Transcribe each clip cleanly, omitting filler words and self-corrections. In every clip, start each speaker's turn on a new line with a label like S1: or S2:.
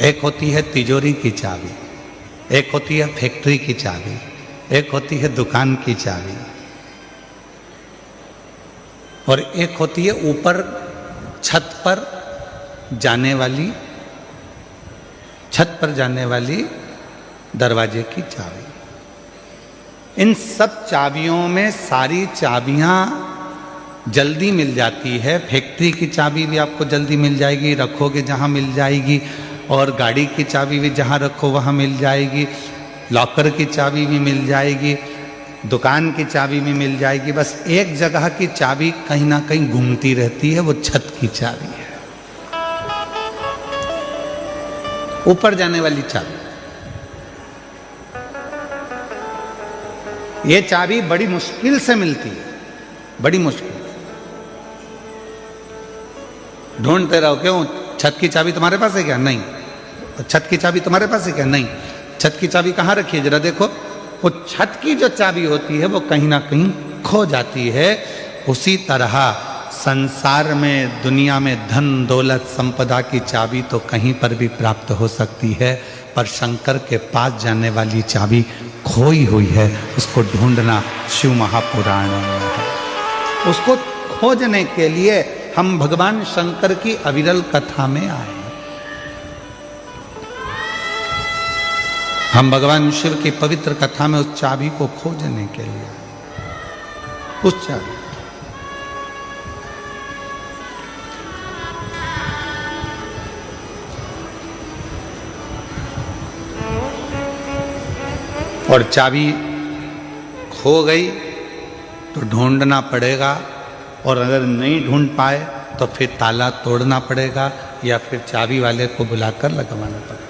S1: एक होती है तिजोरी की चाबी, एक होती है फैक्ट्री की चाबी, एक होती है दुकान की चाबी, और एक होती है ऊपर छत पर जाने वाली दरवाजे की चाबी। इन सब चाबियों में सारी चाबियां जल्दी मिल जाती है। फैक्ट्री की चाबी भी आपको जल्दी मिल जाएगी, रखोगे जहां मिल जाएगी, और गाड़ी की चाबी भी जहां रखो वहां मिल जाएगी, लॉकर की चाबी भी मिल जाएगी, दुकान की चाबी भी मिल जाएगी। बस एक जगह की चाबी कहीं ना कहीं घूमती रहती है, वो छत की चाबी है, ऊपर जाने वाली चाबी। ये चाबी बड़ी मुश्किल से मिलती है, बड़ी मुश्किल। ढूंढते रहो, क्यों? छत की चाबी तुम्हारे पास है क्या? नहीं। छत की चाबी तुम्हारे पास है क्या? नहीं। छत की चाबी कहाँ रखी है जरा देखो। वो छत की जो चाबी होती है वो कहीं ना कहीं खो जाती है। उसी तरह संसार में, दुनिया में धन दौलत संपदा की चाबी तो कहीं पर भी प्राप्त हो सकती है, पर शंकर के पास जाने वाली चाबी खोई हुई है। उसको ढूंढना शिव महापुराण में है। उसको खोजने के लिए हम भगवान शंकर की अविरल कथा में आए। हम भगवान शिव की पवित्र कथा में उस चाबी को खोजने के लिए आए। उस चाबी, और चाबी खो गई तो ढूंढना पड़ेगा, और अगर नहीं ढूंढ पाए तो फिर ताला तोड़ना पड़ेगा या फिर चाबी वाले को बुलाकर लगवाना पड़ेगा।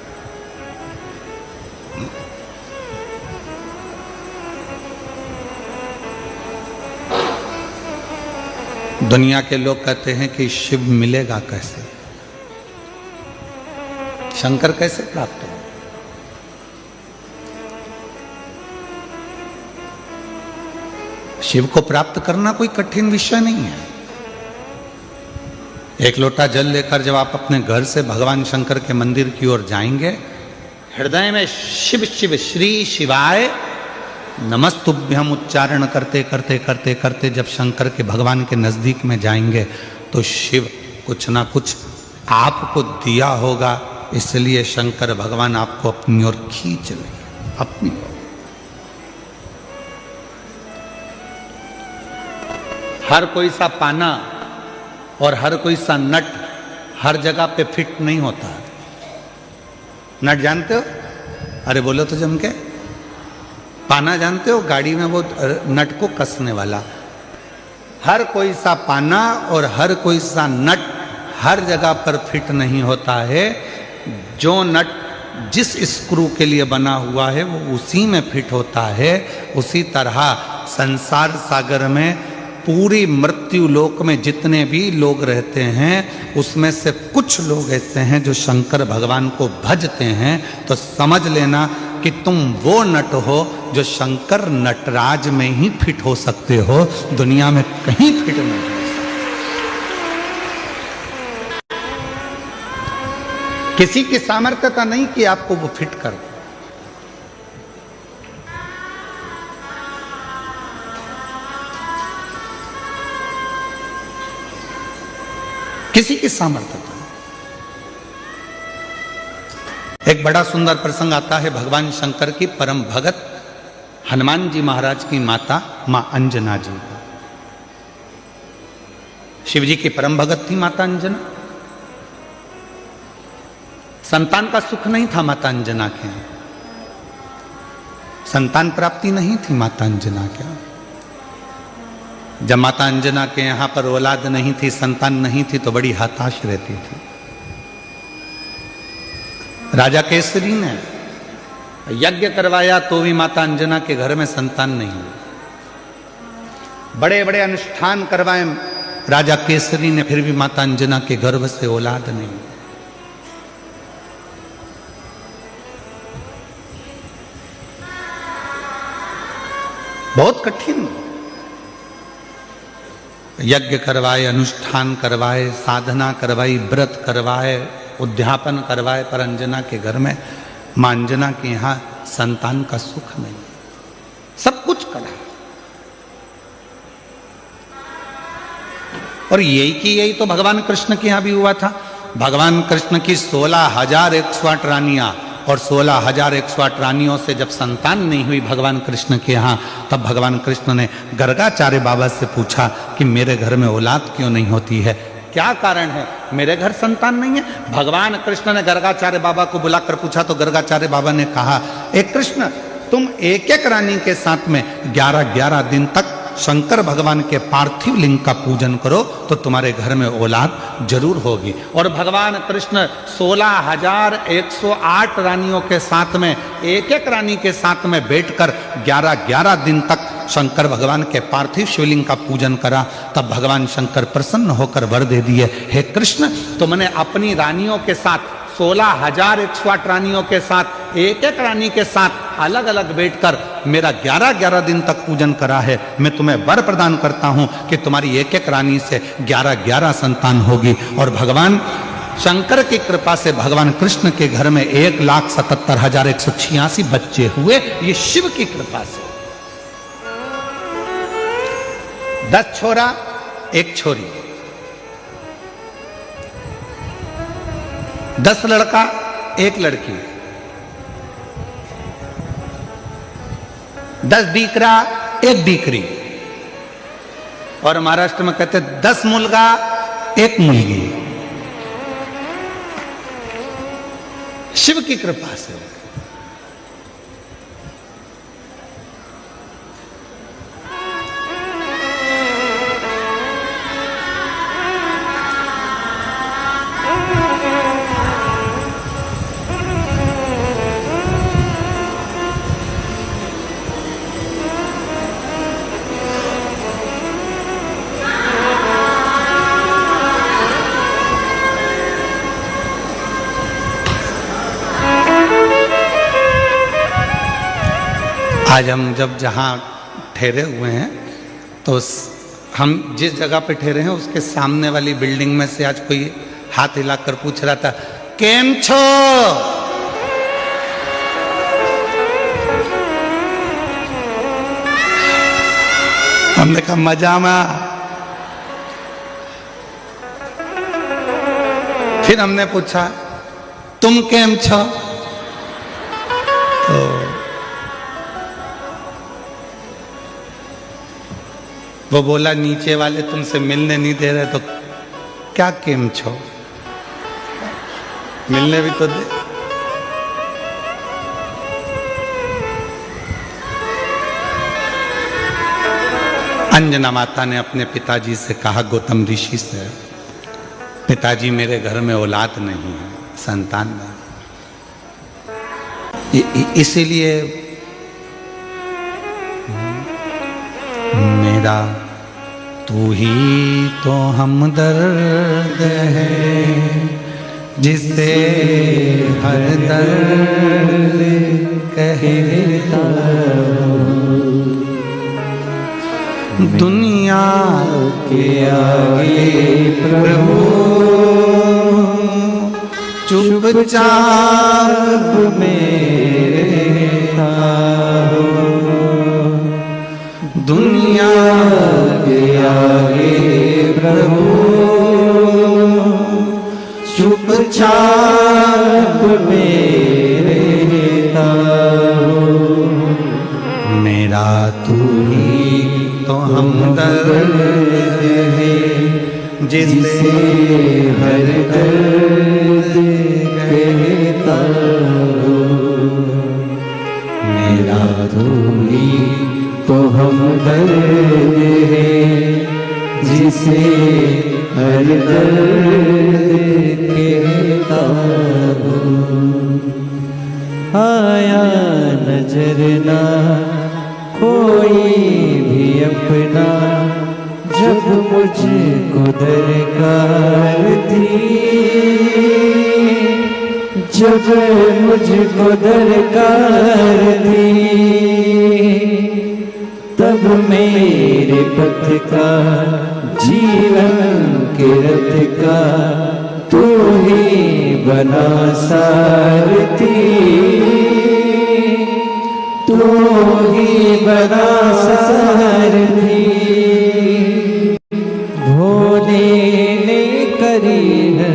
S1: दुनिया के लोग कहते हैं कि शिव मिलेगा कैसे, शंकर कैसे प्राप्त हो? शिव को प्राप्त करना कोई कठिन विषय नहीं है। एक लोटा जल लेकर जब आप अपने घर से भगवान शंकर के मंदिर की ओर जाएंगे, हृदय में शिव शिव श्री शिवाय नमस्तुभ्यम उच्चारण करते करते करते करते जब शंकर के भगवान के नजदीक में जाएंगे तो शिव कुछ ना कुछ आपको दिया होगा। इसलिए शंकर भगवान आपको अपनी ओर खींच लेंगे, अपनी ओर। हर कोई सा पाना और हर कोई सा नट हर जगह पे फिट नहीं होता है। नट जानते हो? अरे बोलो तो जम के। पाना जानते हो? गाड़ी में वो नट को कसने वाला। हर कोई सा पाना और हर कोई सा नट हर जगह पर फिट नहीं होता है। जो नट जिस स्क्रू के लिए बना हुआ है वो उसी में फिट होता है। उसी तरह संसार सागर में पूरी मृत्यु लोक में जितने भी लोग रहते हैं उसमें से कुछ लोग ऐसे हैं जो शंकर भगवान को भजते हैं। तो समझ लेना कि तुम वो नट हो जो शंकर नटराज में ही फिट हो सकते हो, दुनिया में कहीं फिट नहीं हो सकते। किसी की सामर्थ्यता नहीं कि आपको वो फिट कर दे। किसी की सामर्थ्यता। एक बड़ा सुंदर प्रसंग आता है भगवान शंकर की परम भगत हनुमान जी महाराज की माता मां अंजना जी। शिव जी की परम भगत थी माता अंजना। संतान का सुख नहीं था माता अंजना के, संतान प्राप्ति नहीं थी माता अंजना के। जब माता अंजना के यहाँ पर औलाद नहीं थी, संतान नहीं थी, तो बड़ी हताश रहती थी। राजा केसरी ने यज्ञ करवाया तो भी माता अंजना के घर में संतान नहीं हुई। बड़े बड़े अनुष्ठान करवाए राजा केसरी ने, फिर भी माता अंजना के गर्भ से औलाद नहीं हुई। बहुत कठिन। यज्ञ करवाए, अनुष्ठान करवाए, साधना करवाई, व्रत करवाए, उद्यापन करवाए, पर अंजना के घर में, मां अंजना के यहाँ संतान का सुख नहीं। सब कुछ करा, और यही की यही तो भगवान कृष्ण के यहां भी हुआ था। भगवान कृष्ण की 16,108 रानियां, और 16,108 रानियों से जब संतान नहीं हुई भगवान कृष्ण के यहाँ, तब भगवान कृष्ण ने गर्गाचार्य बाबा से पूछा कि मेरे घर में औलाद क्यों नहीं होती है, क्या कारण है, मेरे घर संतान नहीं है। भगवान कृष्ण ने गर्गाचार्य बाबा को बुलाकर पूछा, तो गर्गाचार्य बाबा ने कहा, एक कृष्ण, तुम एक एक रानी के साथ में 11-11 दिन तक शंकर भगवान के पार्थिव लिंग का पूजन करो, तो तुम्हारे घर में औलाद जरूर होगी। और भगवान कृष्ण 16,108 रानियों के साथ में, एक एक रानी के साथ में बैठकर 11-11 दिन तक शंकर भगवान के पार्थिव शिवलिंग का पूजन करा। तब भगवान शंकर प्रसन्न होकर वर दे दिए, हे कृष्ण, तुमने अपनी रानियों के साथ 16,108 रानियों के साथ, एक एक रानी के साथ अलग अलग बैठकर मेरा 11-11 दिन तक पूजन करा है। मैं तुम्हें वर प्रदान करता हूं कि तुम्हारी एक एक रानी से 11-11 संतान होगी। और भगवान शंकर की कृपा से भगवान कृष्ण के घर में 1,77,186 बच्चे हुए, ये शिव की कृपा से। 10 छोरा 1 छोरी, 10 लड़का 1 लड़की, 10 दीकरा 1 दीकरी, और महाराष्ट्र में कहते 10 मुलगा 1 मुलगी। शिव की कृपा से। आज हम जब जहाँ ठहरे हुए हैं, तो हम जिस जगह पे ठहरे हैं उसके सामने वाली बिल्डिंग में से आज कोई हाथ हिलाकर पूछ रहा था, केम छो? हमने कहा मजा में। फिर हमने पूछा, तुम केम छो? तो वो बोला, नीचे वाले तुमसे मिलने नहीं दे रहे, तो क्या केम छो, मिलने भी तो दे। अंजना माता ने अपने पिताजी से कहा, गौतम ऋषि से, पिताजी मेरे घर में औलाद नहीं है, संतान नहीं, इसीलिए मेरा तू ही तो हमदर्द है, जिसे हर दर्द कहता हूँ। दुनिया के आगे प्रभु चुपचाप मेरे दुनिया के आगे प्रभु चुपचाप मेरे मेरा तू ही तो हमदर्द है, जिसे हर दर्द कहता हूँ। मेरा तू ही तो हमदर्द है, जिसे हर दर्द कहता हूँ। आया नजर ना कोई भी अपना, जब मुझको दरकार थी, जब मुझको दरकार थी, तब मेरे पथ का जीवन के रथ का
S2: तू ही बना सारथी, तू ही बना सारथी। भोले ने करी है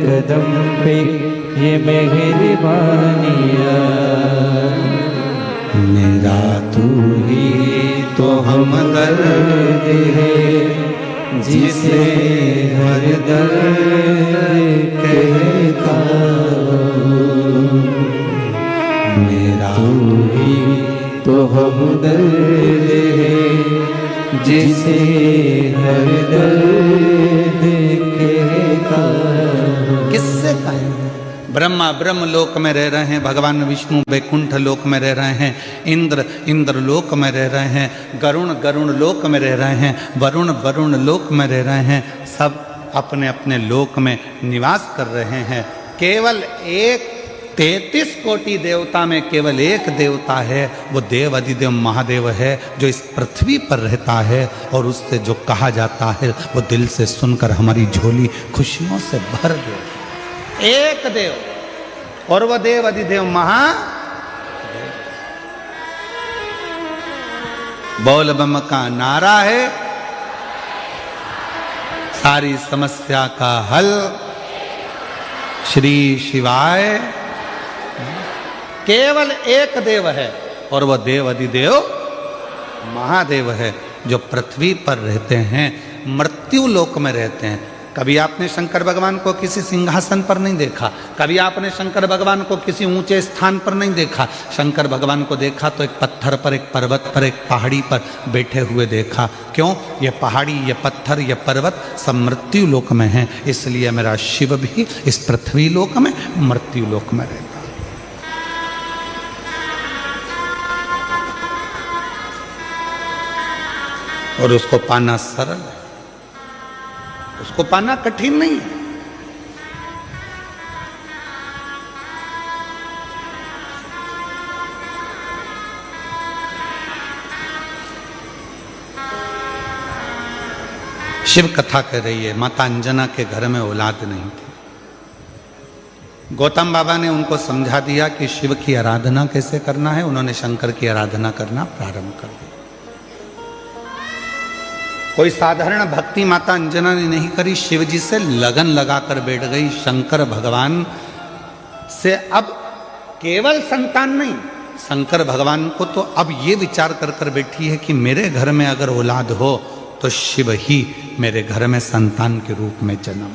S2: कदम पे ये मेहरबानियाँ, मेरा तू ही तो हमदर्द है, जिसे हर दर्द कहता हूँ। मेरा तू ही तो हमदर्द है, जिसे हर दर्द कहता हूँ।
S1: किससे कहें? ब्रह्मा ब्रह्म लोक में रह रहे हैं, भगवान विष्णु वैकुंठ लोक में रह रहे हैं, इंद्र इंद्र लोक में रह रहे हैं, गरुण गरुण लोक में रह रहे हैं, वरुण वरुण लोक में रह रहे हैं। सब अपने अपने लोक में निवास कर रहे हैं। केवल एक 33 कोटि देवता में केवल एक देवता है, वो देव अधिदेव महादेव है, जो इस पृथ्वी पर रहता है। और उससे जो कहा जाता है वो दिल से सुनकर हमारी झोली खुशियों से भर दे। एक देव, और वह देव अधिदेव महादेव। बोल बम का नारा है, सारी समस्या का हल श्री शिवाय। केवल एक देव है, और वह देव अधिदेव महादेव है, जो पृथ्वी पर रहते हैं, मृत्यु लोक में रहते हैं। कभी आपने शंकर भगवान को किसी सिंहासन पर नहीं देखा, कभी आपने शंकर भगवान को किसी ऊंचे स्थान पर नहीं देखा। शंकर भगवान को देखा तो एक पत्थर पर, एक पर्वत पर, एक पहाड़ी पर बैठे हुए देखा। क्यों? ये पहाड़ी, ये पत्थर, ये पर्वत सब मृत्यु लोक में हैं, इसलिए मेरा शिव भी इस पृथ्वी लोक में, मृत्यु लोक में रहता। और उसको पाना सरल है, उसको पाना कठिन नहीं है। शिव कथा कह रही है, माता अंजना के घर में औलाद नहीं थी। गौतम बाबा ने उनको समझा दिया कि शिव की आराधना कैसे करना है। उन्होंने शंकर की आराधना करना प्रारंभ कर दिया। कोई साधारण भक्ति माता अंजना ने नहीं करी, शिव जी से लगन लगाकर बैठ गई। शंकर भगवान से अब केवल संतान नहीं, शंकर भगवान को तो अब ये विचार कर कर बैठी है कि मेरे घर में अगर औलाद हो तो शिव ही मेरे घर में संतान के रूप में जन्म।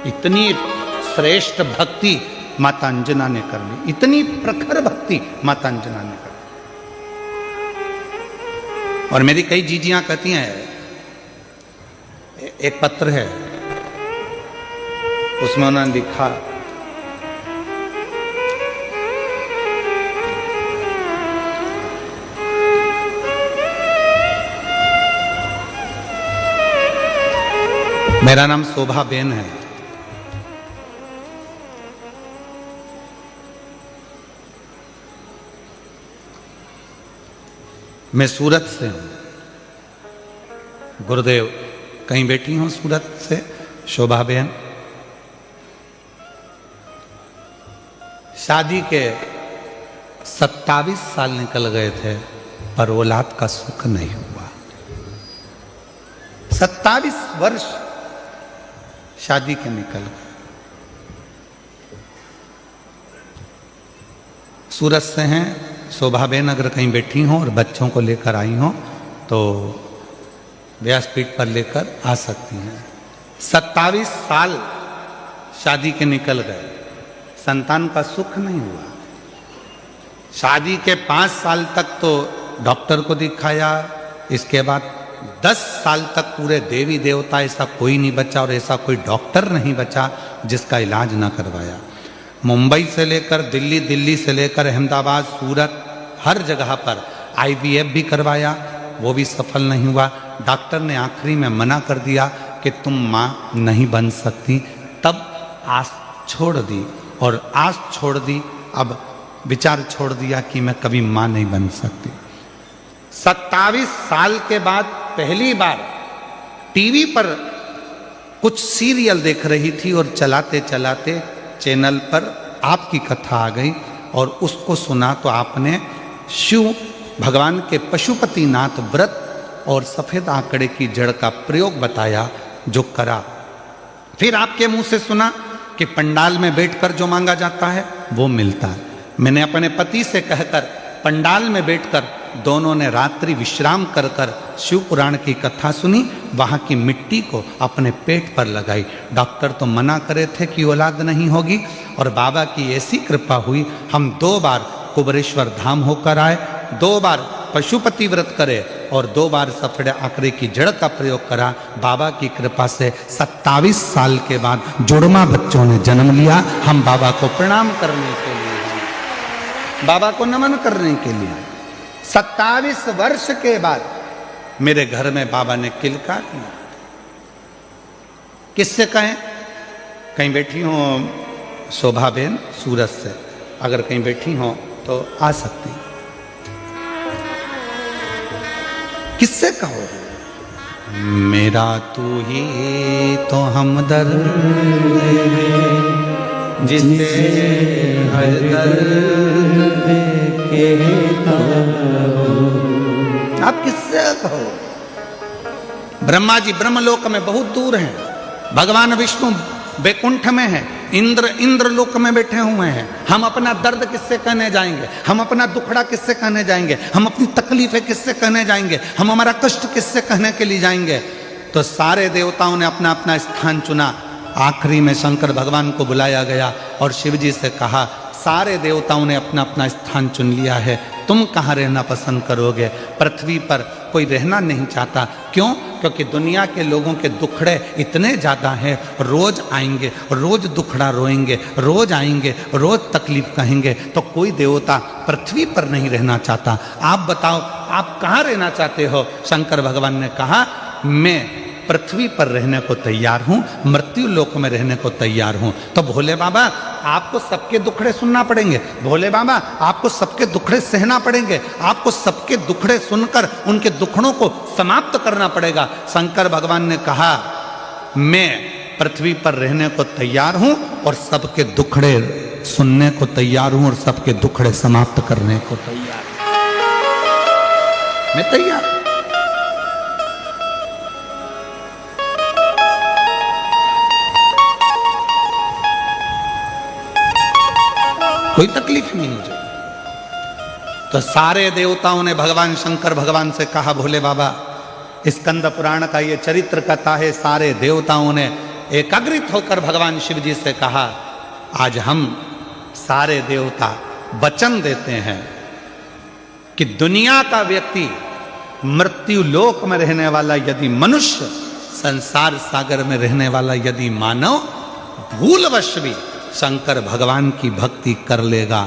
S1: इतनी श्रेष्ठ भक्ति माता अंजना ने कर ली, इतनी प्रखर भक्ति माता अंजना ने कर ली। और मेरी कई जीजियां कहती हैं, एक पत्र है उसमें उन्होंने लिखा, मेरा नाम शोभा बेन है, मैं सूरत से हूं। गुरुदेव कहीं बैठी हूं सूरत से, शोभा बेन। शादी के 27 साल निकल गए थे, पर औलाद का सुख नहीं हुआ। 27 वर्ष शादी के निकल गए। सूरत से हैं शोभा बेन, अगर कहीं बैठी हों और बच्चों को लेकर आई हों तो व्यासपीठ पर लेकर आ सकती हैं। 27 साल शादी के निकल गए, संतान का सुख नहीं हुआ। शादी के 5 साल तक तो डॉक्टर को दिखाया, इसके बाद 10 साल तक पूरे देवी देवता ऐसा कोई नहीं बचा और ऐसा कोई डॉक्टर नहीं बचा जिसका इलाज ना करवाया। मुंबई से लेकर दिल्ली, दिल्ली से लेकर अहमदाबाद, सूरत, हर जगह पर IVF भी करवाया, वो भी सफल नहीं हुआ। डॉक्टर ने आखिरी में मना कर दिया कि तुम माँ नहीं बन सकती। तब आस छोड़ दी, और आस छोड़ दी, अब विचार छोड़ दिया कि मैं कभी माँ नहीं बन सकती। 27 साल के बाद पहली बार टीवी पर कुछ सीरियल देख रही थी और चलाते चलाते चैनल पर आपकी कथा आ गई और उसको सुना तो आपने शिव भगवान के पशुपतिनाथ व्रत और सफेद आंकड़े की जड़ का प्रयोग बताया, जो करा। फिर आपके मुंह से सुना कि पंडाल में बैठकर जो मांगा जाता है वो मिलता है। मैंने अपने पति से कहकर पंडाल में बैठकर दोनों ने रात्रि विश्राम कर कर शिव पुराण की कथा सुनी, वहां की मिट्टी को अपने पेट पर लगाई। डॉक्टर तो मना करे थे कि औलाद नहीं होगी, और बाबा की ऐसी कृपा हुई, हम 2 बार कुबरेश्वर धाम होकर आए, 2 बार पशुपति व्रत करे और 2 बार सफेद आंकड़े की जड़ का प्रयोग करा। बाबा की कृपा से 27 साल के बाद जुड़वा बच्चों ने जन्म लिया। हम बाबा को प्रणाम करने के लिए, बाबा को नमन करने के लिए 27 वर्ष के बाद मेरे घर में बाबा ने किलका दिया। किससे कहें? कहीं बैठी हो शोभा बेन सूरत से, अगर कहीं बैठी हो तो आ सकती। किससे कहो? मेरा तू ही तो हमदर्द है, जिसे हर दर्द कहता हूं। आप किससे कहो? ब्रह्मा जी ब्रह्मलोक में बहुत दूर हैं, भगवान विष्णु बैकुंठ में है, इंद्र लोक में बैठे हुए हैं। हम अपना दर्द किससे कहने जाएंगे? हम अपना दुखड़ा किससे कहने जाएंगे? हम अपनी तकलीफें किससे कहने जाएंगे? हम हमारा कष्ट किससे कहने के लिए जाएंगे? तो सारे देवताओं ने अपना अपना स्थान चुना। आखिरी में शंकर भगवान को बुलाया गया और शिव जी से कहा, सारे देवताओं ने अपना अपना स्थान चुन लिया है, तुम कहाँ रहना पसंद करोगे? पृथ्वी पर कोई रहना नहीं चाहता। क्यों? क्योंकि दुनिया के लोगों के दुखड़े इतने ज़्यादा हैं, रोज आएंगे, रोज दुखड़ा रोएंगे, रोज आएंगे, रोज तकलीफ कहेंगे, तो कोई देवता पृथ्वी पर नहीं रहना चाहता। आप बताओ, आप कहाँ रहना चाहते हो? शंकर भगवान ने कहा, मैं पृथ्वी पर रहने को तैयार हूं, मृत्यु लोक में रहने को तैयार हूं। तो भोले बाबा आपको सबके दुखड़े सुनना पड़ेंगे, भोले बाबा आपको सबके दुखड़े सहना पड़ेंगे, आपको सबके दुखड़े सुनकर उनके दुखड़ों को समाप्त करना पड़ेगा। शंकर भगवान ने कहा, मैं पृथ्वी पर रहने को तैयार हूं और सबके दुखड़े सुनने को तैयार हूं और सबके दुखड़े समाप्त करने को तैयार हूं। मैं तैयार। कोई तकलीफ नहीं मुझे। तो सारे देवताओं ने भगवान शंकर भगवान से कहा, भोले बाबा स्कंद पुराण का ये चरित्र कथा है। सारे देवताओं ने एकाग्रित होकर भगवान शिव जी से कहा, आज हम सारे देवता वचन देते हैं कि दुनिया का व्यक्ति, मृत्यु लोक में रहने वाला यदि मनुष्य, संसार सागर में रहने वाला यदि मानव भूलवश भी शंकर भगवान की भक्ति कर लेगा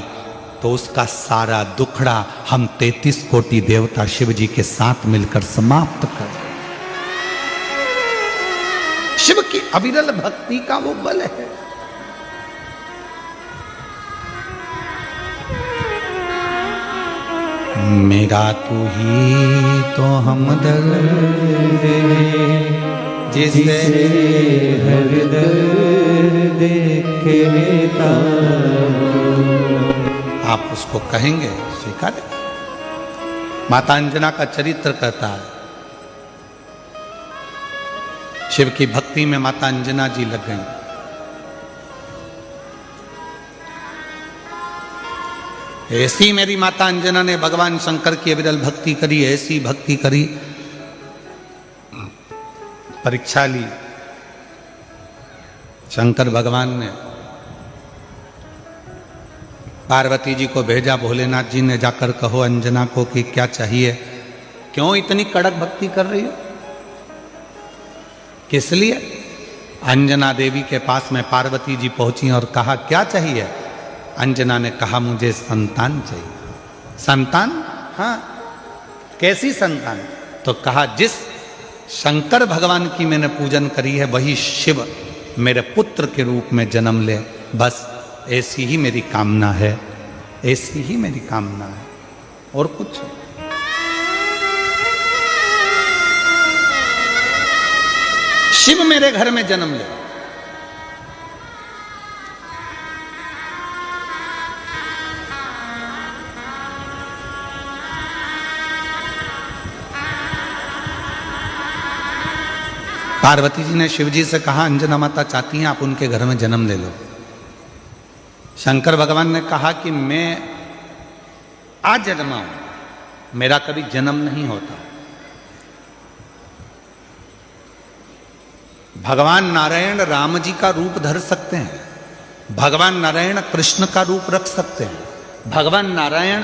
S1: तो उसका सारा दुखड़ा हम 33 कोटि देवता शिव जी के साथ मिलकर समाप्त कर दें। शिव की अविरल भक्ति का वो बल है। मेरा तू ही तो हमदर्द है, जिसे हर दर्द कहता हूं। आप उसको कहेंगे, स्वीकार। माता अंजना का चरित्र कहता है, शिव की भक्ति में माता अंजना जी लग गई। ऐसी मेरी माता अंजना ने भगवान शंकर की अविरल भक्ति करी, ऐसी भक्ति करी, परीक्षा ली। शंकर भगवान ने पार्वती जी को भेजा, भोलेनाथ जी ने जाकर कहो अंजना को कि क्या चाहिए, क्यों इतनी कड़क भक्ति कर रही हो, किस लिए? अंजना देवी के पास में पार्वती जी पहुंची और कहा, क्या चाहिए? अंजना ने कहा, मुझे संतान चाहिए। संतान? हाँ। कैसी संतान? तो कहा, जिस शंकर भगवान की मैंने पूजन करी है वही शिव मेरे पुत्र के रूप में जन्म ले, बस ऐसी ही मेरी कामना है, ऐसी ही मेरी कामना है, और कुछ। शिव मेरे घर में जन्म ले। पार्वती जी ने शिव जी से कहा अंजना माता चाहती हैं आप उनके घर में जन्म ले लो। शंकर भगवान ने कहा कि मैं आज जन्मा हूं, मेरा कभी जन्म नहीं होता। भगवान नारायण राम जी का रूप धर सकते हैं, भगवान नारायण कृष्ण का रूप रख सकते हैं, भगवान नारायण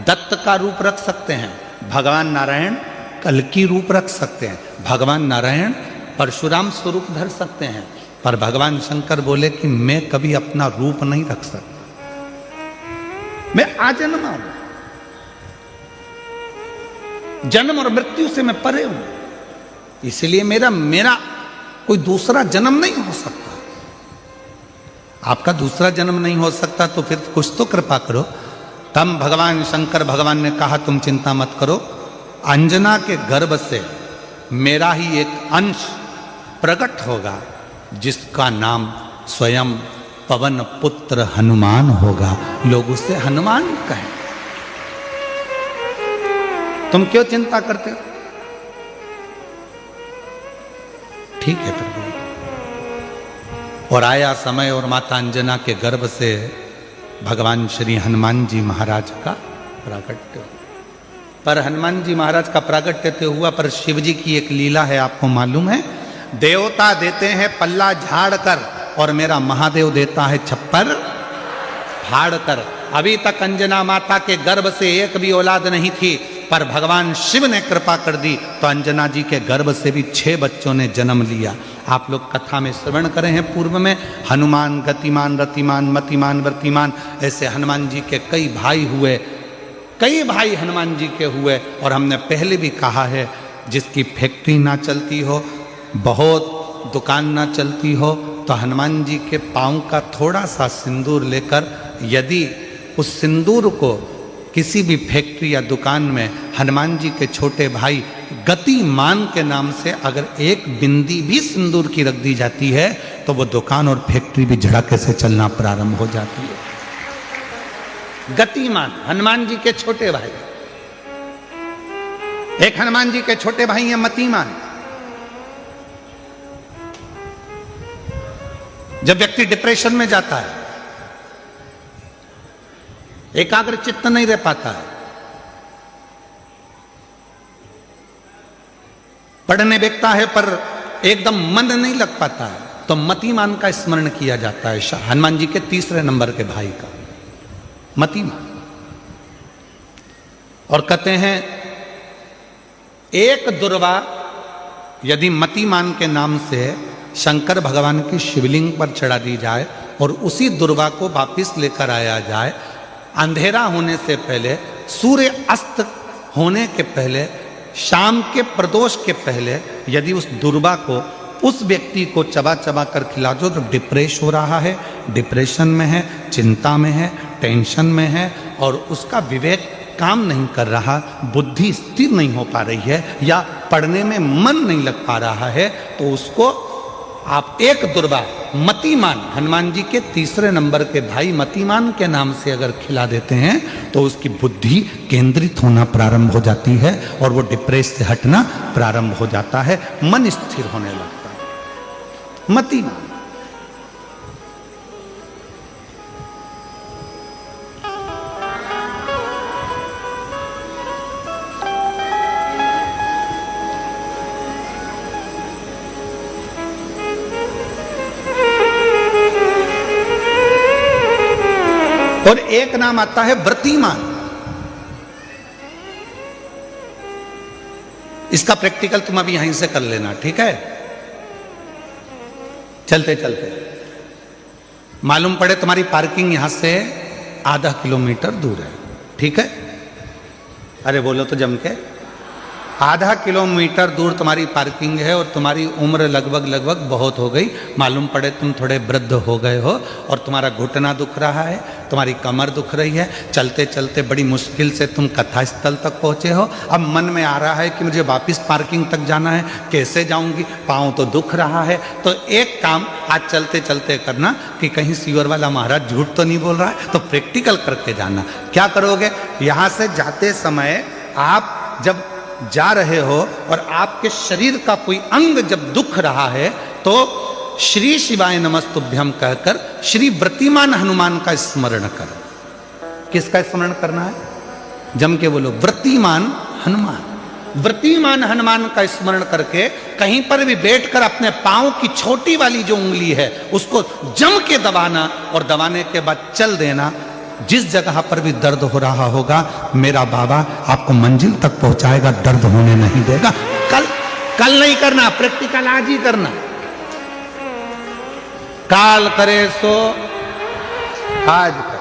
S1: दत्त का रूप रख सकते हैं, भगवान नारायण कल्कि रूप रख सकते हैं, भगवान नारायण परशुराम स्वरूप धर सकते हैं, पर भगवान शंकर बोले कि मैं कभी अपना रूप नहीं रख सकता, मैं आजन्मा हूं, जन्म और मृत्यु से मैं परे हूं, इसलिए मेरा कोई दूसरा जन्म नहीं हो सकता। आपका दूसरा जन्म नहीं हो सकता तो फिर कुछ तो कृपा करो। तब भगवान शंकर भगवान ने कहा तुम चिंता मत करो, अंजना के गर्भ से मेरा ही एक अंश प्रकट होगा जिसका नाम स्वयं पवन पुत्र हनुमान होगा, लोग उसे हनुमान कहें। तुम क्यों चिंता करते हो? ठीक है प्रभु। और आया समय और माता अंजना के गर्भ से भगवान श्री हनुमान जी महाराज का प्राकट्य। पर हनुमान जी महाराज का प्राकट्य तो हुआ, पर शिव जी की एक लीला है, आपको मालूम है? देवता देते हैं पल्ला झाड़ कर और मेरा महादेव देता है छप्पर फाड़ कर। अभी तक अंजना माता के गर्भ से एक भी औलाद नहीं थी, पर भगवान शिव ने कृपा कर दी तो अंजना जी के गर्भ से भी 6 बच्चों ने जन्म लिया। आप लोग कथा में श्रवण करे हैं पूर्व में, हनुमान गतिमान रतिमान मतिमान व्रतिमान, ऐसे हनुमान जी के कई भाई हुए, कई भाई हनुमान जी के हुए। और हमने पहले भी कहा है जिसकी फैक्ट्री ना चलती हो, बहुत दुकान ना चलती हो, तो हनुमान जी के पाँव का थोड़ा सा सिंदूर लेकर यदि उस सिंदूर को किसी भी फैक्ट्री या दुकान में हनुमान जी के छोटे भाई गतिमान के नाम से अगर एक बिंदी भी सिंदूर की रख दी जाती है तो वो दुकान और फैक्ट्री भी झड़के से चलना प्रारंभ हो जाती है। गतिमान हनुमान जी के छोटे भाई, एक हनुमान जी के छोटे भाई हैं मतिमान। जब व्यक्ति डिप्रेशन में जाता है, एकाग्र चित्त नहीं रह पाता है, पढ़ने बैठता है पर एकदम मन नहीं लग पाता है, तो मतिमान का स्मरण किया जाता है, हनुमान जी के 3 नंबर के भाई का मतिमान। और कहते हैं एक दुर्वा यदि मतिमान के नाम से शंकर भगवान की शिवलिंग पर चढ़ा दी जाए और उसी दुर्वा को वापिस लेकर आया जाए, अंधेरा होने से पहले, सूर्य अस्त होने के पहले, शाम के प्रदोष के पहले यदि उस दुर्वा को उस व्यक्ति को चबा चबा कर खिला दो तो डिप्रेस हो रहा है, डिप्रेशन में है, चिंता में है, टेंशन में है और उसका विवेक काम नहीं कर रहा, बुद्धि स्थिर नहीं हो पा रही है या पढ़ने में मन नहीं लग पा रहा है, तो उसको आप एक दुर्वा मतिमान हनुमान जी के 3 नंबर के भाई मतिमान के नाम से अगर खिला देते हैं तो उसकी बुद्धि केंद्रित होना प्रारंभ हो जाती है और वो डिप्रेस से हटना प्रारंभ हो जाता है, मन स्थिर होने लगता है। मतिमान और एक नाम आता है व्रतिमान। इसका प्रैक्टिकल तुम अभी यहीं से कर लेना, ठीक है? चलते चलते मालूम पड़े तुम्हारी पार्किंग यहां से आधा किलोमीटर दूर है, ठीक है? अरे बोलो तो जम के, आधा किलोमीटर दूर तुम्हारी पार्किंग है और तुम्हारी उम्र लगभग बहुत हो गई, मालूम पड़े तुम थोड़े वृद्ध हो गए हो और तुम्हारा घुटना दुख रहा है, तुम्हारी कमर दुख रही है, चलते चलते बड़ी मुश्किल से तुम कथा स्थल तक पहुँचे हो, अब मन में आ रहा है कि मुझे वापस पार्किंग तक जाना है, कैसे जाऊंगी, पाँव तो दुख रहा है। तो एक काम आज चलते चलते करना कि कहीं सीवर वाला महाराज झूठ तो नहीं बोल रहा है, तो प्रैक्टिकल करके जाना। क्या करोगे, यहाँ से जाते समय आप जब जा रहे हो और आपके शरीर का कोई अंग जब दुख रहा है तो श्री शिवाय नमस्तुभ्यम कहकर श्री व्रतिमान हनुमान का स्मरण कर। किसका स्मरण करना है, जम के बोलो, व्रतिमान हनुमान। व्रतिमान हनुमान का स्मरण करके कहीं पर भी बैठकर अपने पांव की छोटी वाली जो उंगली है उसको जम के दबाना, और दबाने के बाद चल देना। जिस जगह पर भी दर्द हो रहा होगा मेरा बाबा आपको मंजिल तक पहुंचाएगा, दर्द होने नहीं देगा। कल नहीं करना, प्रैक्टिकल आज ही करना। काल करे सो आज कर।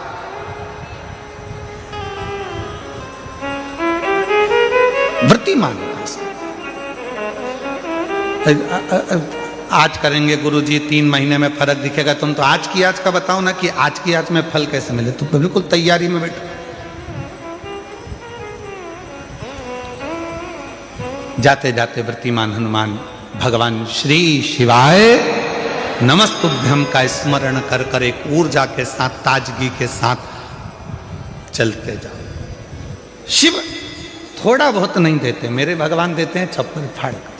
S1: व्रतिमान आज करेंगे गुरुजी, 3 महीने में फर्क दिखेगा। तुम तो आज की आज का बताओ ना कि आज की आज में फल कैसे मिले। तुम बिल्कुल तैयारी में बैठो। जाते जाते व्रतिमान हनुमान भगवान श्री शिवाय नमस्तुभ्यम का स्मरण कर कर एक ऊर्जा के साथ, ताजगी के साथ चलते जाओ। शिव थोड़ा बहुत नहीं देते, मेरे भगवान देते हैं छप्पर फाड़ कर।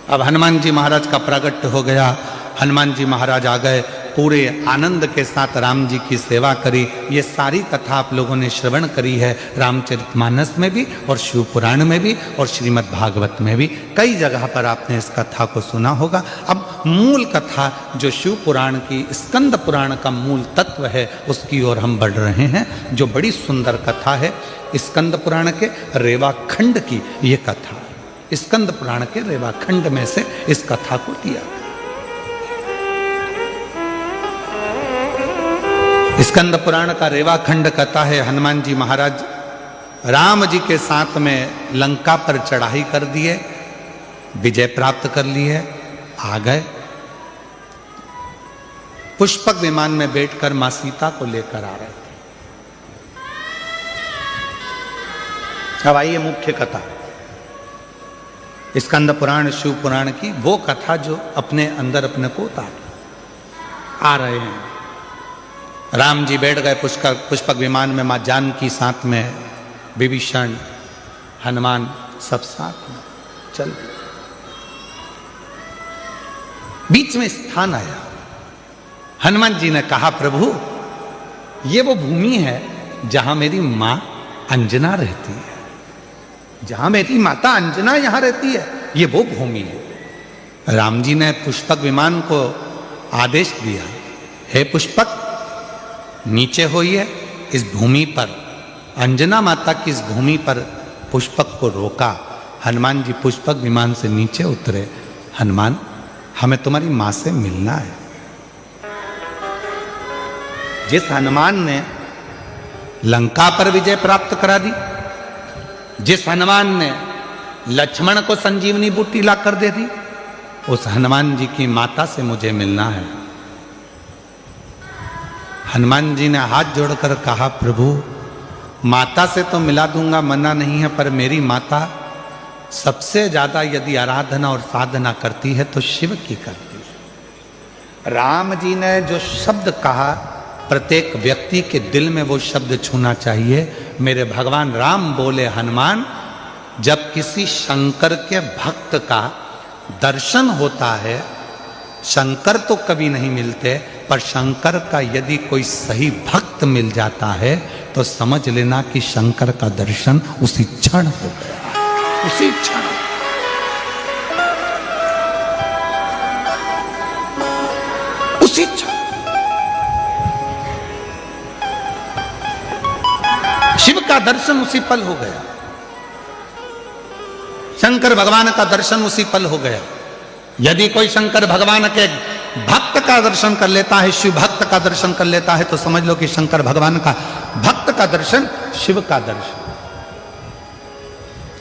S1: अब हनुमान जी महाराज का प्रागट्य हो गया, हनुमान जी महाराज आ गए, पूरे आनंद के साथ राम जी की सेवा करी। ये सारी कथा आप लोगों ने श्रवण करी है, रामचरितमानस में भी और शिव पुराण में भी और श्रीमद् भागवत में भी कई जगह पर आपने इस कथा को सुना होगा। अब मूल कथा जो शिव पुराण की, स्कंद पुराण का मूल तत्व है, उसकी ओर हम बढ़ रहे हैं, जो बड़ी सुंदर कथा है। स्कंद पुराण के रेवाखंड की ये कथा, स्कंद पुराण के रेवाखंड में से इस कथा को लिया। स्कंद पुराण का रेवाखंड कथा है, हनुमान जी महाराज राम जी के साथ में लंका पर चढ़ाई कर दिए, विजय प्राप्त कर ली है, आ गए। पुष्पक विमान में बैठकर मां सीता को लेकर आ रहे थे। अब आइए मुख्य कथा, स्कंद पुराण शिव पुराण की वो कथा जो अपने अंदर अपने को उतार आ रहे हैं। राम जी बैठ गए पुष्पक विमान में, मां जानकी साथ में, विभीषण, हनुमान सब साथ में चल। बीच में स्थान आया, हनुमान जी ने कहा प्रभु ये वो भूमि है जहां मेरी मां अंजना रहती है, जहां मेरी माता अंजना यहां रहती है, ये वो भूमि है। राम जी ने पुष्पक विमान को आदेश दिया, हे पुष्पक नीचे होइए, इस भूमि पर, अंजना माता की इस भूमि पर पुष्पक को रोका। हनुमान जी पुष्पक विमान से नीचे उतरे। हनुमान हमें तुम्हारी मां से मिलना है। जिस हनुमान ने लंका पर विजय प्राप्त करा दी, जिस हनुमान ने लक्ष्मण को संजीवनी बूटी ला कर दे दी, उस हनुमान जी की माता से मुझे मिलना है। हनुमान जी ने हाथ जोड़कर कहा प्रभु माता से तो मिला दूंगा, मना नहीं है, पर मेरी माता सबसे ज्यादा यदि आराधना और साधना करती है तो शिव की करती है। राम जी ने जो शब्द कहा, प्रत्येक व्यक्ति के दिल में वो शब्द छूना चाहिए। मेरे भगवान राम बोले, हनुमान जब किसी शंकर के भक्त का दर्शन होता है, शंकर तो कभी नहीं मिलते, पर शंकर का यदि कोई सही भक्त मिल जाता है तो समझ लेना कि शंकर का दर्शन उसी क्षण हो गया, उसी क्षण। उसी क्षण शिव का दर्शन उसी पल हो गया, शंकर भगवान का दर्शन उसी पल हो गया। यदि कोई शंकर भगवान के भक्त का दर्शन कर लेता है, शिव भक्त का दर्शन कर लेता है, तो समझ लो कि शंकर भगवान का भक्त का दर्शन शिव का दर्शन।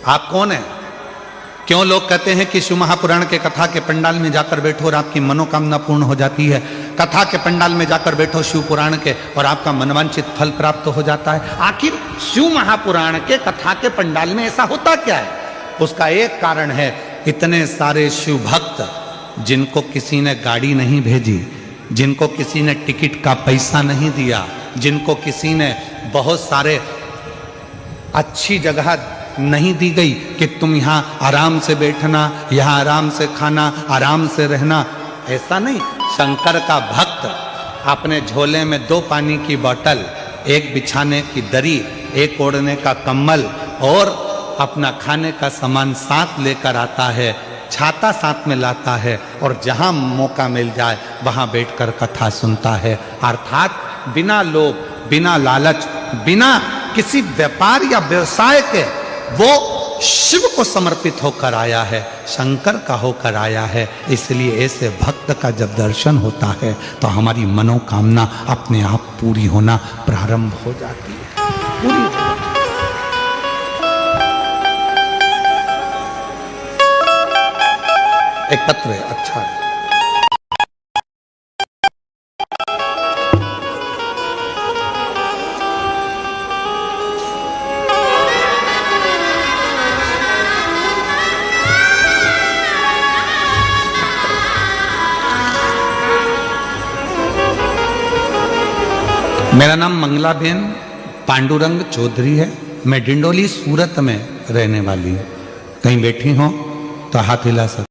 S1: आप कौन है? क्यों लोग कहते हैं कि शिव महापुराण के कथा के पंडाल में जाकर बैठो और आपकी मनोकामना पूर्ण हो जाती है? कथा के पंडाल में जाकर बैठो शिव पुराण के और आपका मनवांचित फल प्राप्त हो जाता है। आखिर शिव महापुराण के कथा के पंडाल में ऐसा होता क्या है? उसका एक कारण है, इतने सारे शिव भक्त जिनको किसी ने गाड़ी नहीं भेजी, जिनको किसी ने टिकट का पैसा नहीं दिया, जिनको किसी ने बहुत सारे अच्छी जगह नहीं दी गई कि तुम यहाँ आराम से बैठना, यहाँ आराम से खाना, आराम से रहना, ऐसा नहीं। शंकर का भक्त अपने झोले में 2 पानी की बोतल, एक बिछाने की दरी, एक ओढ़ने का कंबल और अपना खाने का सामान साथ लेकर आता है, छाता साथ में लाता है और जहाँ मौका मिल जाए वहाँ बैठकर कथा सुनता है। अर्थात बिना लोभ, बिना लालच, बिना किसी व्यापार या व्यवसाय के वो शिव को समर्पित होकर आया है, शंकर का होकर आया है। इसलिए ऐसे भक्त का जब दर्शन होता है तो हमारी मनोकामना अपने आप पूरी होना प्रारंभ हो जाती है, पूरी हो। एक पत्र है, अच्छा है। मेरा नाम मंगलाबेन पांडुरंग चौधरी है। मैं डिंडोली सूरत में रहने वाली हूँ। कहीं बैठी हो तो हाथ हिला सकते।